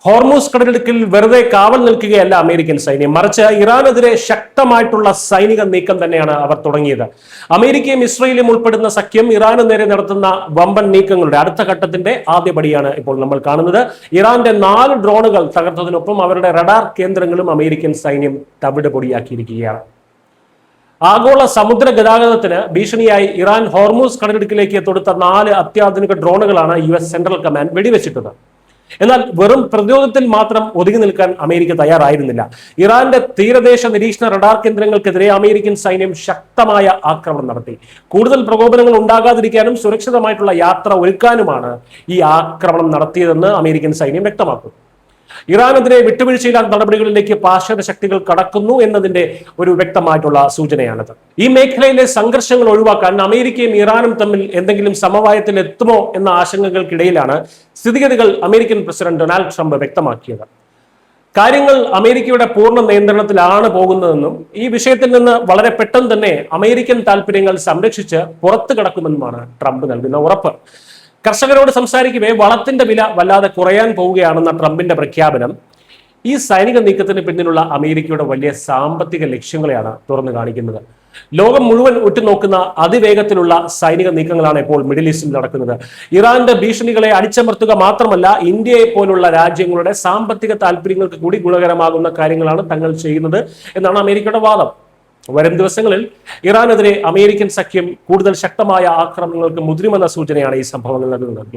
Hormuz കടലിടുക്കിൽ വെറുതെ കാവൽ നിൽക്കുകയല്ല അമേരിക്കൻ സൈന്യം, മറിച്ച് ഇറാനെതിരെ ശക്തമായിട്ടുള്ള സൈനിക നീക്കം തന്നെയാണ് അവർ തുടങ്ങിയത്. അമേരിക്കയും ഇസ്രയേലും ഉൾപ്പെടുന്ന സഖ്യം ഇറാന് നേരെ നടത്തുന്ന വമ്പൻ നീക്കങ്ങളുടെ അടുത്ത ഘട്ടത്തിന്റെ ആദ്യപടിയാണ് ഇപ്പോൾ നമ്മൾ കാണുന്നത്. ഇറാന്റെ 4 ഡ്രോണുകൾ തകർത്തതിനൊപ്പം അവരുടെ റഡാർ കേന്ദ്രങ്ങളും അമേരിക്കൻ സൈന്യം തവിട് പൊടിയാക്കിയിരിക്കുകയാണ്. ആഗോള സമുദ്ര ഗതാഗതത്തിന് ഭീഷണിയായി ഇറാൻ ഹോർമൂസ് കടലിടുക്കിലേക്ക് തൊടുത്ത 4 അത്യാധുനിക ഡ്രോണുകളാണ് US സെൻട്രൽ കമാൻഡ് വെടിവെച്ചിട്ടത്. എന്നാൽ വെറും പ്രതിരോധത്തിൽ മാത്രം ഒതുങ്ങി നിൽക്കാൻ അമേരിക്ക തയ്യാറായിരുന്നില്ല. ഇറാന്റെ തീരദേശ നിരീക്ഷണ റഡാർ കേന്ദ്രങ്ങൾക്കെതിരെ അമേരിക്കൻ സൈന്യം ശക്തമായ ആക്രമണം നടത്തി. കൂടുതൽ പ്രകോപനങ്ങൾ ഉണ്ടാകാതിരിക്കാനും സുരക്ഷിതമായിട്ടുള്ള യാത്ര ഒരുക്കാനുമാണ് ഈ ആക്രമണം നടത്തിയതെന്ന് അമേരിക്കൻ സൈന്യം വ്യക്തമാക്കുന്നു. ഇറാനെതിരെ വിട്ടുവീഴ്ചയില്ലാത്ത നടപടികളിലേക്ക് പാശ്ചാത്യ ശക്തികൾ കടക്കുന്നു എന്നതിന്റെ ഒരു വ്യക്തമായിട്ടുള്ള സൂചനയാണിത്. ഈ മേഖലയിലെ സംഘർഷങ്ങൾ ഒഴിവാക്കാൻ അമേരിക്കയും ഇറാനും തമ്മിൽ എന്തെങ്കിലും സമവായത്തിൽ എത്തുമോ എന്ന ആശങ്കകൾക്കിടയിലാണ് സ്ഥിതിഗതികൾ അമേരിക്കൻ പ്രസിഡന്റ് ഡൊണാൾഡ് ട്രംപ് വ്യക്തമാക്കിയത്. കാര്യങ്ങൾ അമേരിക്കയുടെ പൂർണ്ണ നിയന്ത്രണത്തിലാണ് പോകുന്നതെന്നും ഈ വിഷയത്തിൽ നിന്ന് വളരെ പെട്ടെന്ന് തന്നെ അമേരിക്കൻ താല്പര്യങ്ങൾ സംരക്ഷിച്ച് പുറത്തു കടക്കുമെന്നുമാണ് ട്രംപ് നൽകുന്ന ഉറപ്പ്. കർഷകരോട് സംസാരിക്കവേ വളത്തിന്റെ വില വല്ലാതെ കുറയാൻ പോവുകയാണെന്ന ട്രംപിന്റെ പ്രഖ്യാപനം ഈ സൈനിക നീക്കത്തിന് പിന്നിലുള്ള അമേരിക്കയുടെ വലിയ സാമ്പത്തിക ലക്ഷ്യങ്ങളെയാണ് തുറന്നു കാണിക്കുന്നത്. ലോകം മുഴുവൻ ഉറ്റുനോക്കുന്ന അതിവേഗത്തിലുള്ള സൈനിക നീക്കങ്ങളാണ് ഇപ്പോൾ മിഡിൽ ഈസ്റ്റിൽ നടക്കുന്നത്. ഇറാന്റെ ഭീഷണികളെ അടിച്ചമർത്തുക മാത്രമല്ല, ഇന്ത്യയെ പോലുള്ള രാജ്യങ്ങളുടെ സാമ്പത്തിക താല്പര്യങ്ങൾക്ക് കൂടി ഗുണകരമാകുന്ന കാര്യങ്ങളാണ് തങ്ങൾ ചെയ്യുന്നത് എന്നാണ് അമേരിക്കയുടെ വാദം. വരും ദിവസങ്ങളിൽ ഇറാനെതിരെ അമേരിക്കൻ സഖ്യം കൂടുതൽ ശക്തമായ ആക്രമണങ്ങൾക്ക് മുതിരുമെന്ന സൂചനയാണ് ഈ സംഭവങ്ങൾ നൽകുന്നത്.